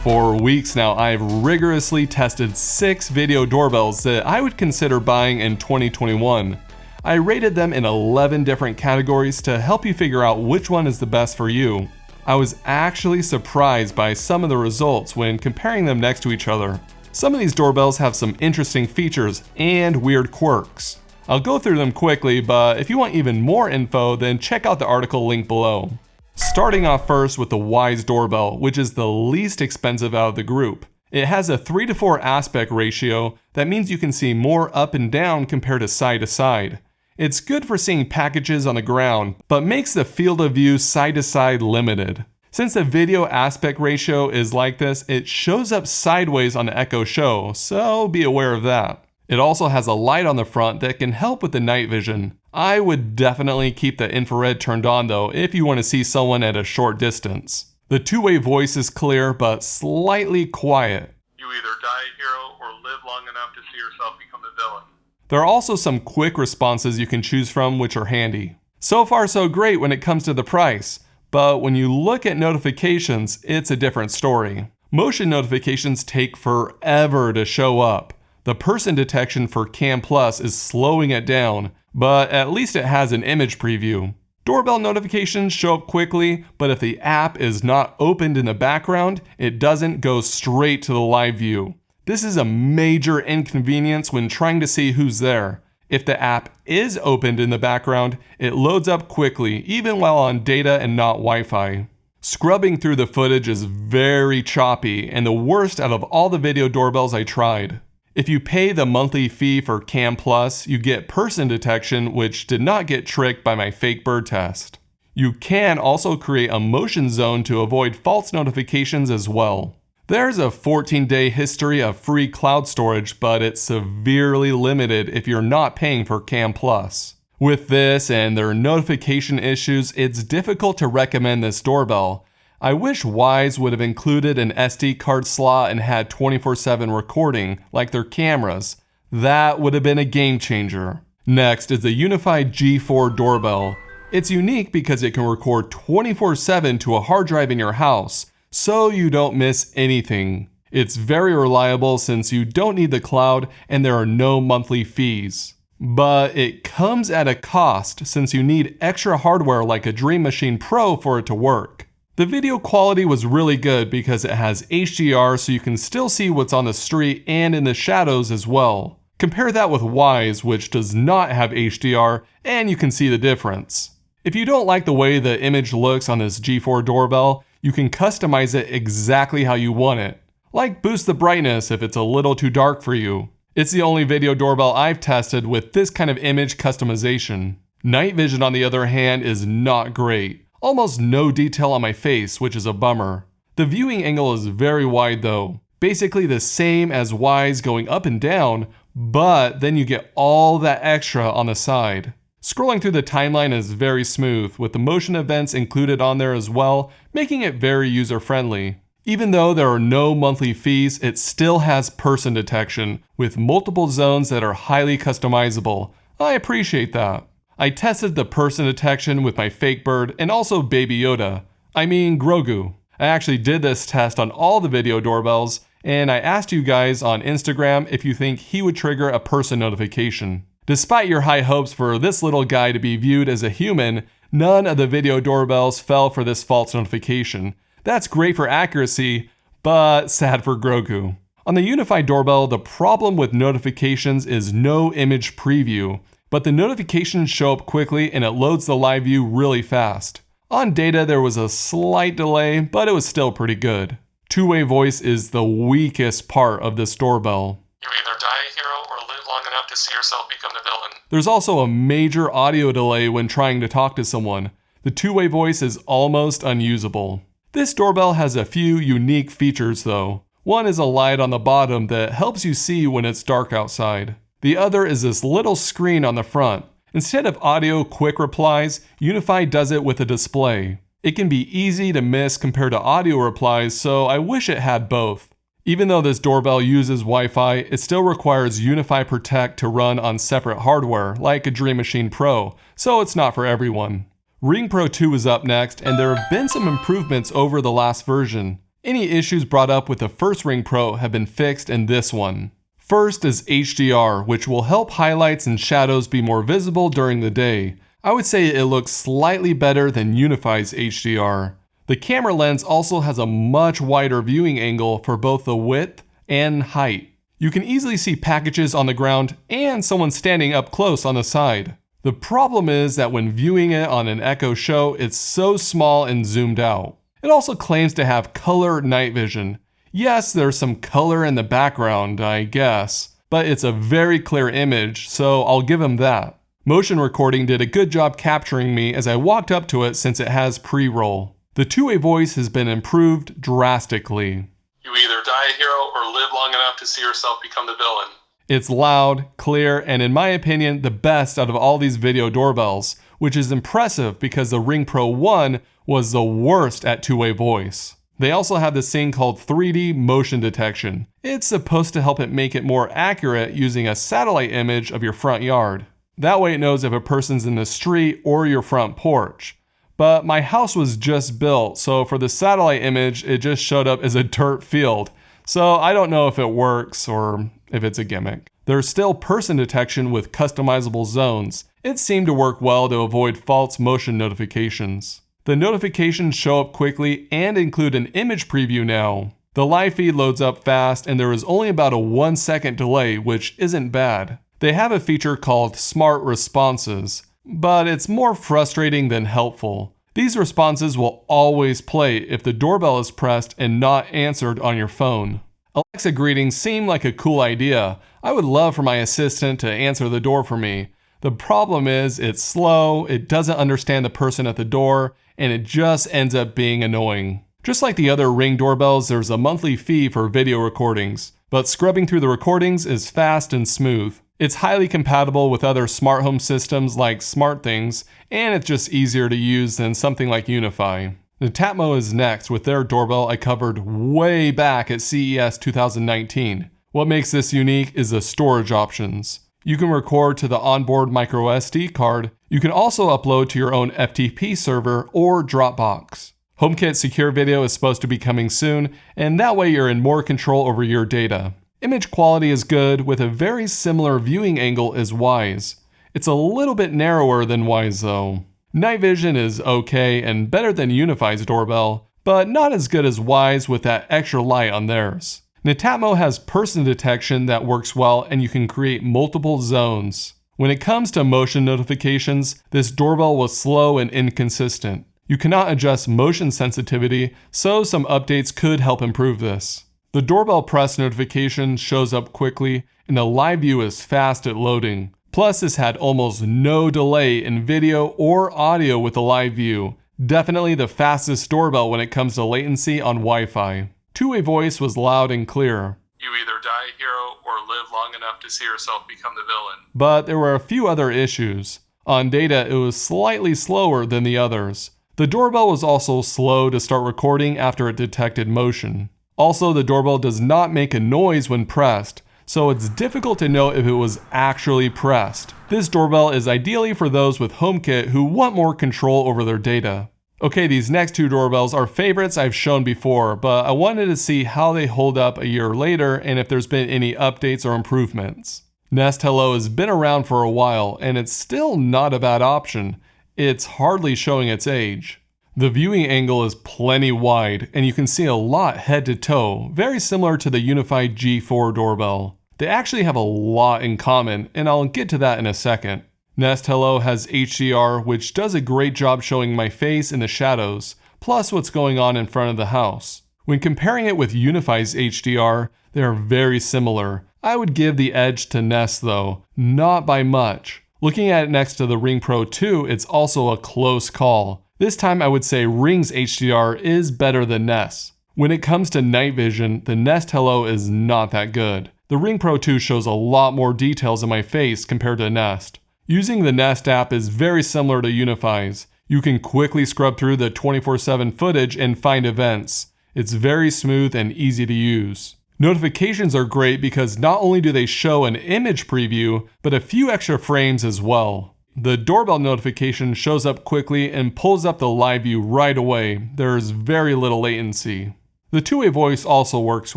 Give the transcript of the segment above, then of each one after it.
For weeks now, I've rigorously tested 6 video doorbells that I would consider buying in 2021. I rated them in 11 different categories to help you figure out which one is the best for you. I was actually surprised by some of the results when comparing them next to each other. Some of these doorbells have some interesting features and weird quirks. I'll go through them quickly, but if you want even more info, then check out the article linked below. Starting off first with the Wyze doorbell, which is the least expensive out of the group. It has a 3:4 aspect ratio. That means you can see more up and down compared to side. It's good for seeing packages on the ground, but makes the field of view side to side limited. Since the video aspect ratio is like this, it shows up sideways on the Echo Show, so be aware of that. It also has a light on the front that can help with the night vision. I would definitely keep the infrared turned on though if you want to see someone at a short distance. The two-way voice is clear but slightly quiet. You either die a hero or live long enough to see yourself become a villain. There are also some quick responses you can choose from which are handy. So far so great when it comes to the price, but when you look at notifications, it's a different story. Motion notifications take forever to show up. The person detection for Cam Plus is slowing it down, but at least it has an image preview. Doorbell notifications show up quickly, but if the app is not opened in the background, it doesn't go straight to the live view. This is a major inconvenience when trying to see who's there. If the app is opened in the background, it loads up quickly, even while on data and not Wi-Fi. Scrubbing through the footage is very choppy and the worst out of all the video doorbells I tried. If you pay the monthly fee for Cam Plus, you get person detection, which did not get tricked by my fake bird test. You can also create a motion zone to avoid false notifications as well. There's a 14-day history of free cloud storage, but it's severely limited if you're not paying for Cam Plus. With this and their notification issues, it's difficult to recommend this doorbell. I wish Wyze would have included an SD card slot and had 24/7 recording, like their cameras. That would have been a game changer. Next is the Unifi G4 doorbell. It's unique because it can record 24/7 to a hard drive in your house, so you don't miss anything. It's very reliable since you don't need the cloud and there are no monthly fees. But it comes at a cost since you need extra hardware like a Dream Machine Pro for it to work. The video quality was really good because it has HDR so you can still see what's on the street and in the shadows as well. Compare that with Wyze, which does not have HDR, and you can see the difference. If you don't like the way the image looks on this G4 doorbell, you can customize it exactly how you want it. Like boost the brightness if it's a little too dark for you. It's the only video doorbell I've tested with this kind of image customization. Night vision on the other hand is not great. Almost no detail on my face, which is a bummer. The viewing angle is very wide though. Basically the same as Wyze going up and down, but then you get all that extra on the side. Scrolling through the timeline is very smooth, with the motion events included on there as well, making it very user-friendly. Even though there are no monthly fees, it still has person detection, with multiple zones that are highly customizable. I appreciate that. I tested the person detection with my fake bird and also Baby Yoda. I mean Grogu. I actually did this test on all the video doorbells, and I asked you guys on Instagram if you think he would trigger a person notification. Despite your high hopes for this little guy to be viewed as a human, none of the video doorbells fell for this false notification. That's great for accuracy, but sad for Grogu. On the Unifi doorbell, the problem with notifications is no image preview, but the notifications show up quickly and it loads the live view really fast. On data, there was a slight delay, but it was still pretty good. Two-way voice is the weakest part of this doorbell. You either die a hero or live long enough to see yourself become the villain. There's also a major audio delay when trying to talk to someone. The two-way voice is almost unusable. This doorbell has a few unique features though. One is a light on the bottom that helps you see when it's dark outside. The other is this little screen on the front. Instead of audio quick replies, Unifi does it with a display. It can be easy to miss compared to audio replies, so I wish it had both. Even though this doorbell uses Wi-Fi, it still requires Unifi Protect to run on separate hardware, like a Dream Machine Pro, so it's not for everyone. Ring Pro 2 is up next, and there have been some improvements over the last version. Any issues brought up with the first Ring Pro have been fixed in this one. First is HDR, which will help highlights and shadows be more visible during the day. I would say it looks slightly better than Unifi's HDR. The camera lens also has a much wider viewing angle for both the width and height. You can easily see packages on the ground and someone standing up close on the side. The problem is that when viewing it on an Echo Show, it's so small and zoomed out. It also claims to have color night vision. Yes, there's some color in the background, I guess, but it's a very clear image, so I'll give him that. Motion recording did a good job capturing me as I walked up to it since it has pre-roll. The two-way voice has been improved drastically. You either die a hero or live long enough to see yourself become the villain. It's loud, clear, and in my opinion, the best out of all these video doorbells, which is impressive because the Ring Pro 1 was the worst at two-way voice. They also have this thing called 3D motion detection. It's supposed to help it make it more accurate using a satellite image of your front yard. That way it knows if a person's in the street or your front porch. But my house was just built, so for the satellite image, it just showed up as a dirt field. So I don't know if it works or if it's a gimmick. There's still person detection with customizable zones. It seemed to work well to avoid false motion notifications. The notifications show up quickly and include an image preview now. The live feed loads up fast and there is only about a 1-second delay, which isn't bad. They have a feature called Smart Responses, but it's more frustrating than helpful. These responses will always play if the doorbell is pressed and not answered on your phone. Alexa greetings seem like a cool idea. I would love for my assistant to answer the door for me. The problem is it's slow, it doesn't understand the person at the door, and it just ends up being annoying. Just like the other Ring doorbells, there's a monthly fee for video recordings, but scrubbing through the recordings is fast and smooth. It's highly compatible with other smart home systems like SmartThings, and it's just easier to use than something like Unifi. Netatmo is next with their doorbell I covered way back at CES 2019. What makes this unique is the storage options. You can record to the onboard microSD card. You can also upload to your own FTP server or Dropbox. HomeKit Secure Video is supposed to be coming soon, and that way you're in more control over your data. Image quality is good with a very similar viewing angle as Wyze. It's a little bit narrower than Wyze though. Night vision is okay and better than Unifi's doorbell, but not as good as Wyze with that extra light on theirs. Netatmo has person detection that works well and you can create multiple zones. When it comes to motion notifications, this doorbell was slow and inconsistent. You cannot adjust motion sensitivity, so some updates could help improve this. The doorbell press notification shows up quickly and the live view is fast at loading. Plus, this had almost no delay in video or audio with the live view. Definitely the fastest doorbell when it comes to latency on Wi-Fi. Two-way voice was loud and clear. You either die a hero or live long enough to see yourself become the villain. But there were a few other issues. On data, it was slightly slower than the others. The doorbell was also slow to start recording after it detected motion. Also, the doorbell does not make a noise when pressed, so it's difficult to know if it was actually pressed. This doorbell is ideally for those with HomeKit who want more control over their data. Okay, these next two doorbells are favorites I've shown before, but I wanted to see how they hold up a year later and if there's been any updates or improvements. Nest Hello has been around for a while and it's still not a bad option. It's hardly showing its age. The viewing angle is plenty wide and you can see a lot head to toe, very similar to the Unifi G4 doorbell. They actually have a lot in common and I'll get to that in a second. Nest Hello has HDR, which does a great job showing my face in the shadows, plus what's going on in front of the house. When comparing it with Unifi's HDR, they are very similar. I would give the edge to Nest though, not by much. Looking at it next to the Ring Pro 2, it's also a close call. This time I would say Ring's HDR is better than Nest's. When it comes to night vision, the Nest Hello is not that good. The Ring Pro 2 shows a lot more details in my face compared to Nest. Using the Nest app is very similar to Unifi's. You can quickly scrub through the 24/7 footage and find events. It's very smooth and easy to use. Notifications are great because not only do they show an image preview, but a few extra frames as well. The doorbell notification shows up quickly and pulls up the live view right away. There's very little latency. The two-way voice also works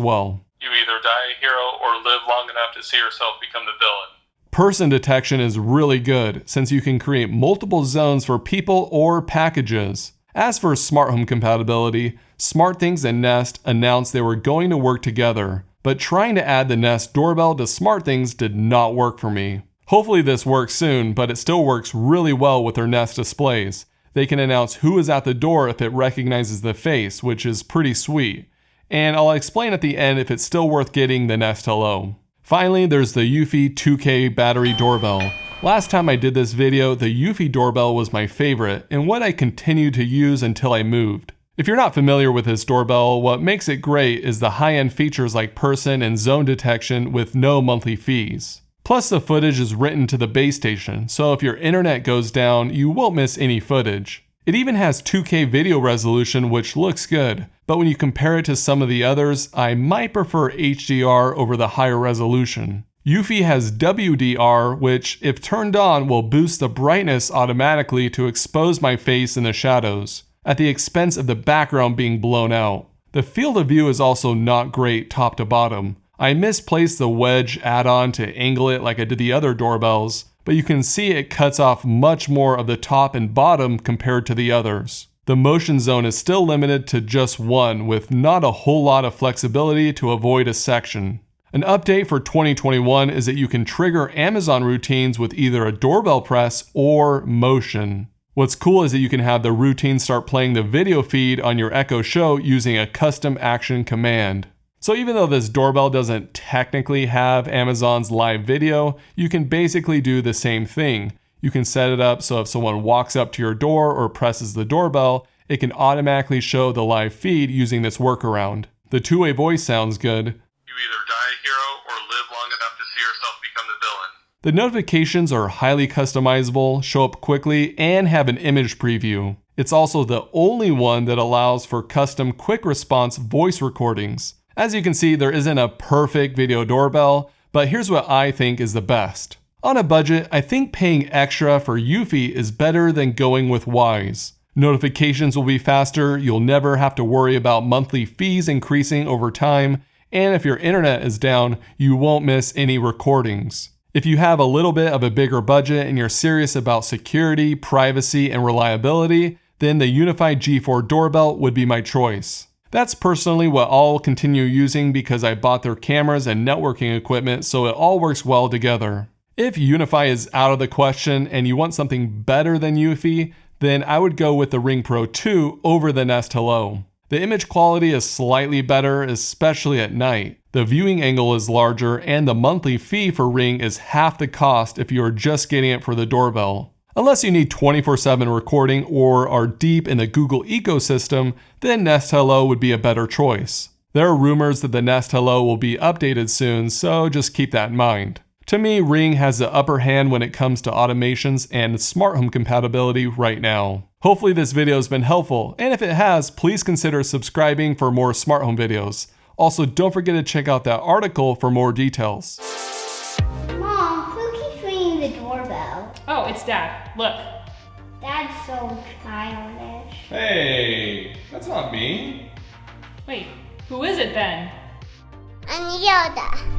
well. You either die a hero or live long enough to see yourself become the villain. Person detection is really good since you can create multiple zones for people or packages. As for smart home compatibility, SmartThings and Nest announced they were going to work together, but trying to add the Nest doorbell to SmartThings did not work for me. Hopefully this works soon, but it still works really well with their Nest displays. They can announce who is at the door if it recognizes the face, which is pretty sweet. And I'll explain at the end if it's still worth getting the Nest Hello. Finally, there's the Eufy 2K battery doorbell. Last time I did this video, the Eufy doorbell was my favorite and what I continued to use until I moved. If you're not familiar with this doorbell, what makes it great is the high-end features like person and zone detection with no monthly fees. Plus the footage is written to the base station, so if your internet goes down, you won't miss any footage. It even has 2K video resolution, which looks good, but when you compare it to some of the others, I might prefer HDR over the higher resolution. Eufy has WDR, which, if turned on, will boost the brightness automatically to expose my face in the shadows, at the expense of the background being blown out. The field of view is also not great top to bottom. I misplaced the wedge add-on to angle it like I did the other doorbells, but you can see it cuts off much more of the top and bottom compared to the others. The motion zone is still limited to just one, with not a whole lot of flexibility to avoid a section. An update for 2021 is that you can trigger Amazon routines with either a doorbell press or motion. What's cool is that you can have the routine start playing the video feed on your Echo Show using a custom action command. So even though this doorbell doesn't technically have Amazon's live video, you can basically do the same thing. You can set it up so if someone walks up to your door or presses the doorbell, it can automatically show the live feed using this workaround. The two-way voice sounds good. You either die a hero or live long enough to see yourself become the villain. The notifications are highly customizable, show up quickly, and have an image preview. It's also the only one that allows for custom quick response voice recordings. As you can see, there isn't a perfect video doorbell, but here's what I think is the best. On a budget, I think paying extra for Eufy is better than going with Wyze. Notifications will be faster, you'll never have to worry about monthly fees increasing over time, and if your internet is down, you won't miss any recordings. If you have a little bit of a bigger budget and you're serious about security, privacy, and reliability, then the Unifi G4 doorbell would be my choice. That's personally what I'll continue using because I bought their cameras and networking equipment, so it all works well together. If Unifi is out of the question and you want something better than Eufy, then I would go with the Ring Pro 2 over the Nest Hello. The image quality is slightly better, especially at night. The viewing angle is larger and the monthly fee for Ring is half the cost if you are just getting it for the doorbell. Unless you need 24/7 recording or are deep in the Google ecosystem, then Nest Hello would be a better choice. There are rumors that the Nest Hello will be updated soon, so just keep that in mind. To me, Ring has the upper hand when it comes to automations and smart home compatibility right now. Hopefully this video has been helpful, and if it has, please consider subscribing for more smart home videos. Also, don't forget to check out that article for more details. Mom, who keeps ringing the doorbell? Oh, it's Dad. Look. Dad's so childish. Hey, that's not me. Wait, who is it then? I'm Yoda.